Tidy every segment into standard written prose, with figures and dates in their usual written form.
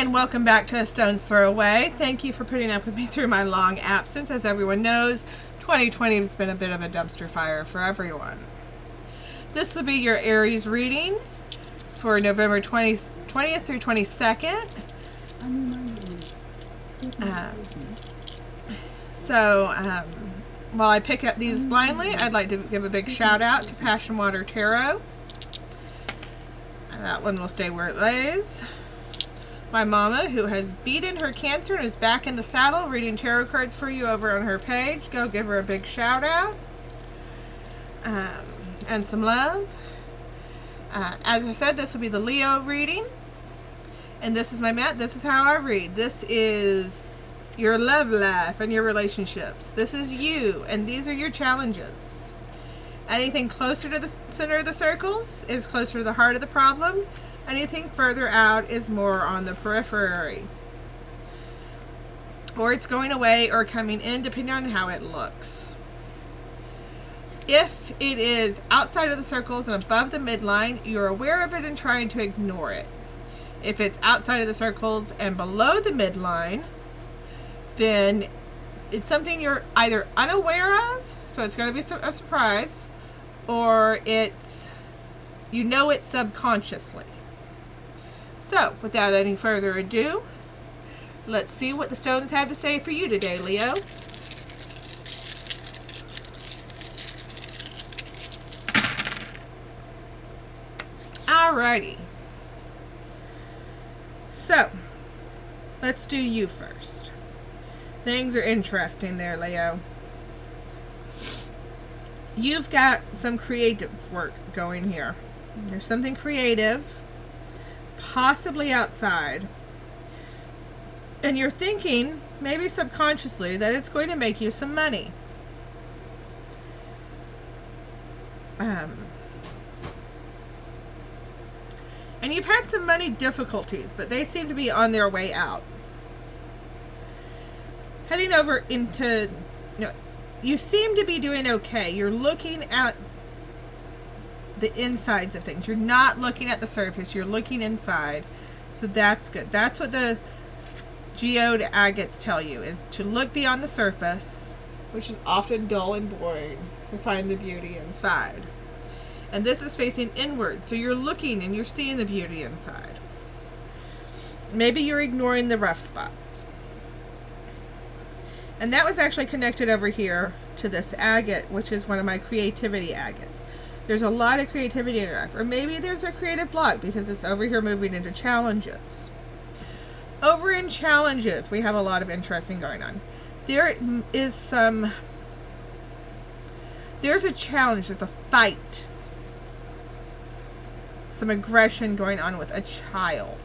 and welcome back to A Stone's Throw Away. Thank you for putting up with me through my long absence. As everyone knows, 2020 has been a bit of a dumpster fire for everyone. This will be your Aries reading for November 20th through 22nd. While I pick up these blindly, I'd like to give a big shout out to Passion Water Tarot. That one will stay where it lays. My mama, who has beaten her cancer and is back in the saddle, reading tarot cards for you over on her page. Go give her a big shout out. And some love. As I said, this will be the Leo reading. And this is my mat. This is how I read. This is your love life and your relationships. This is you, and these are your challenges. Anything closer to the center of the circles is closer to the heart of the problem. Anything further out is more on the periphery. Or it's going away or coming in, depending on how it looks. If it is outside of the circles and above the midline, you're aware of it and trying to ignore it. If it's outside of the circles and below the midline, then it's something you're either unaware of, so it's going to be a surprise, or it's, you know it subconsciously. So, without any further ado, let's see what the stones have to say for you today, Leo. Alrighty. So, let's do you first. Things are interesting there, Leo. You've got some creative work going here. There's something creative, possibly outside. And you're thinking, maybe subconsciously, that it's going to make you some money. And you've had some money difficulties, but they seem to be on their way out. Heading over into, you seem to be doing okay. You're looking at the insides of things. You're not looking at the surface. You're looking inside. So that's good. That's what the geode agates tell you, is to look beyond the surface, which is often dull and boring, to find the beauty inside. And this is facing inward. So you're looking and you're seeing the beauty inside. Maybe you're ignoring the rough spots. And that was actually connected over here to this agate, which is one of my creativity agates. There's a lot of creativity in your life. Or maybe there's a creative block because it's over here moving into challenges. Over in challenges, we have a lot of interesting going on. There is there's a challenge, there's a fight. Some aggression going on with a child.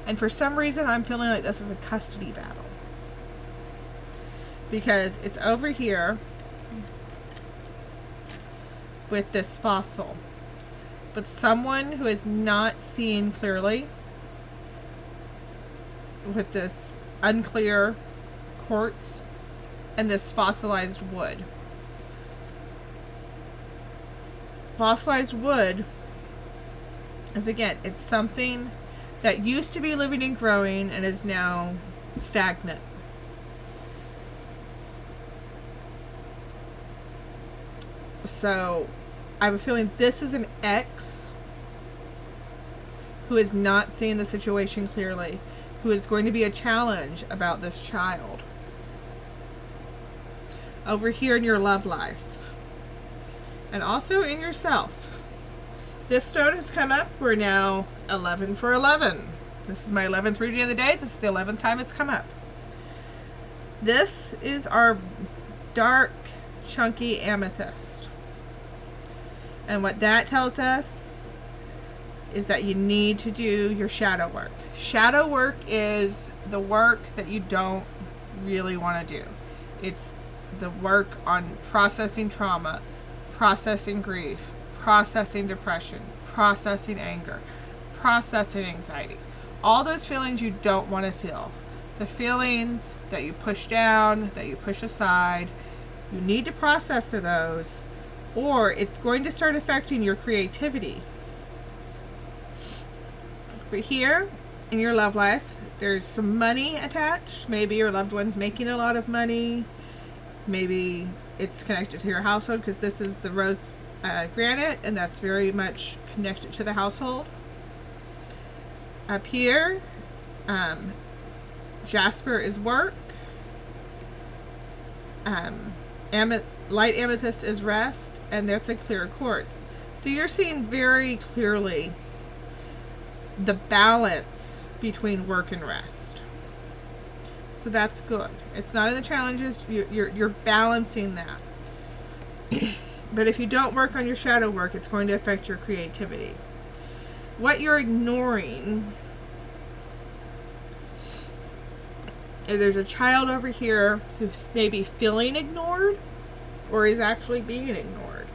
And for some reason, I'm feeling like this is a custody battle. Because it's over here with this fossil. But someone who is not seeing clearly with this unclear quartz and this fossilized wood. Fossilized wood is, again, it's something that used to be living and growing and is now stagnant. So, I have a feeling this is an ex who is not seeing the situation clearly, who is going to be a challenge about this child. Over here in your love life. And also in yourself. This stone has come up. We're now 11 for 11. This is my 11th reading of the day. This is the 11th time it's come up. This is our dark, chunky amethyst. And what that tells us is that you need to do your shadow work. Shadow work is the work that you don't really want to do. It's the work on processing trauma, processing grief, processing depression, processing anger, processing anxiety. All those feelings you don't want to feel. The feelings that you push down, that you push aside, you need to process those, or it's going to start affecting your creativity. For here, in your love life, there's some money attached. Maybe your loved one's making a lot of money. Maybe it's connected to your household, because this is the rose granite, and that's very much connected to the household. Up here, jasper is work. Light amethyst is rest, and that's a clear quartz. So you're seeing very clearly the balance between work and rest. So that's good. It's not in the challenges. You're balancing that. But if you don't work on your shadow work, it's going to affect your creativity. What you're ignoring, there's a child over here who's maybe feeling ignored, or is actually being ignored.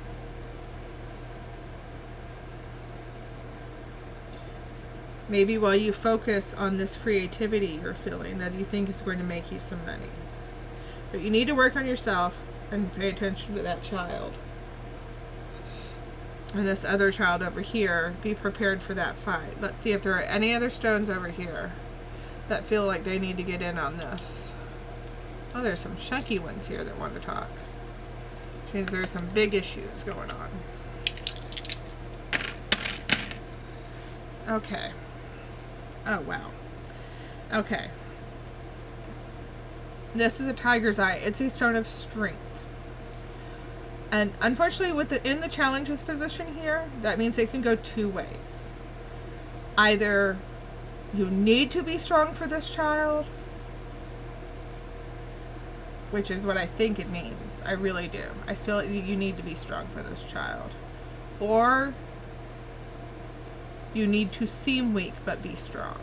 Maybe while you focus on this creativity you're feeling that you think is going to make you some money. But you need to work on yourself and pay attention to that child. And this other child over here, be prepared for that fight. Let's see if there are any other stones over here that feel like they need to get in on this. Oh, there's some chunky ones here that want to talk. Which means there's some big issues going on. Okay. Oh, wow. Okay. This is a tiger's eye. It's a stone of strength. And unfortunately, in the challenges position here, that means it can go two ways. Either you need to be strong for this child, which is what I think it means. I really do. I feel like you need to be strong for this child. Or you need to seem weak but be strong.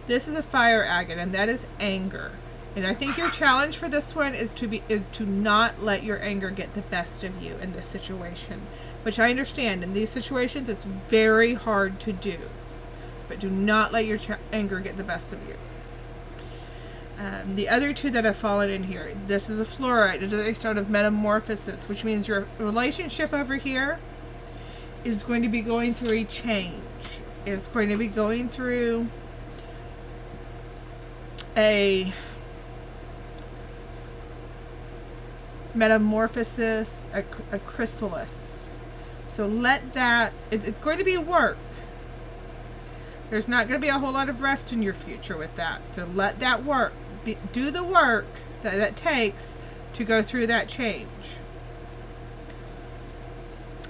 This is a fire agate, and that is anger. And I think your challenge for this one is to not let your anger get the best of you in this situation. Which I understand, in these situations it's very hard to do. But do not let your anger get the best of you. The other two that have fallen in here, this is a fluorite. It is a stone of metamorphosis, which means your relationship over here is going to be going through a change. It's going to be going through a metamorphosis, a chrysalis. So let that, it's going to be work. There's not going to be a whole lot of rest in your future with that. So let that work. Do the work that it takes to go through that change.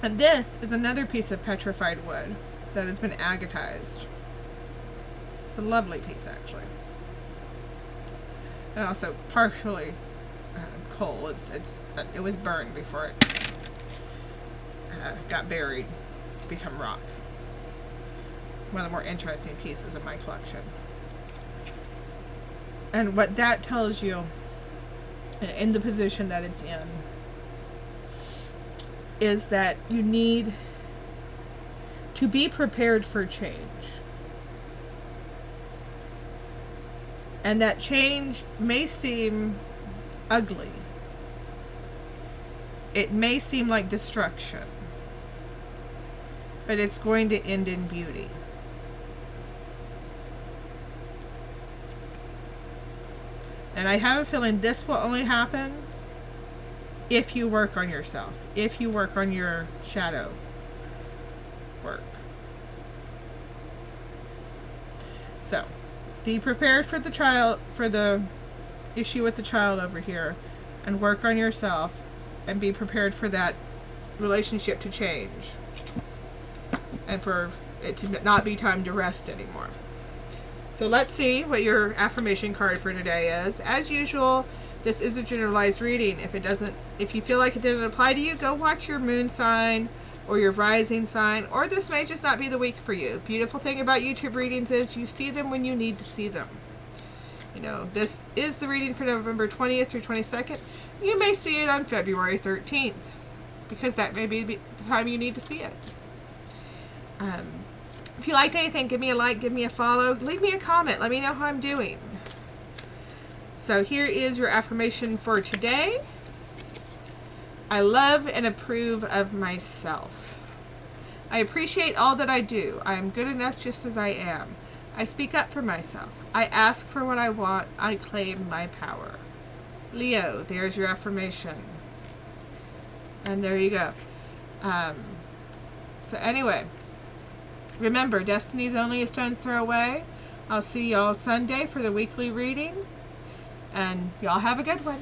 And this is another piece of petrified wood that has been agatized. It's a lovely piece, actually. And also partially coal. It was burned before it got buried to become rock. It's one of the more interesting pieces of my collection. And what that tells you in the position that it's in is that you need to be prepared for change. And that change may seem ugly. It may seem like destruction. But it's going to end in beauty. And I have a feeling this will only happen if you work on yourself. If you work on your shadow work. So, be prepared for the child, for the issue with the child over here, and work on yourself, and be prepared for that relationship to change, and for it to not be time to rest anymore. So let's see what your affirmation card for today is. As usual, this is a generalized reading. If you feel like it didn't apply to you, go watch your moon sign or your rising sign, or this may just not be the week for you. Beautiful thing about YouTube readings is you see them when you need to see them. You know, this is the reading for November 20th through 22nd. You may see it on February 13th, because that may be the time you need to see it. If you liked anything, give me a like, give me a follow, leave me a comment, let me know how I'm doing. So here is your affirmation for today. I love and approve of myself. I appreciate all that I do. I am good enough just as I am. I speak up for myself. I ask for what I want. I claim my power. Leo, there's your affirmation. And there you go. So anyway, remember, destiny's only a stone's throw away. I'll see y'all Sunday for the weekly reading. And y'all have a good one.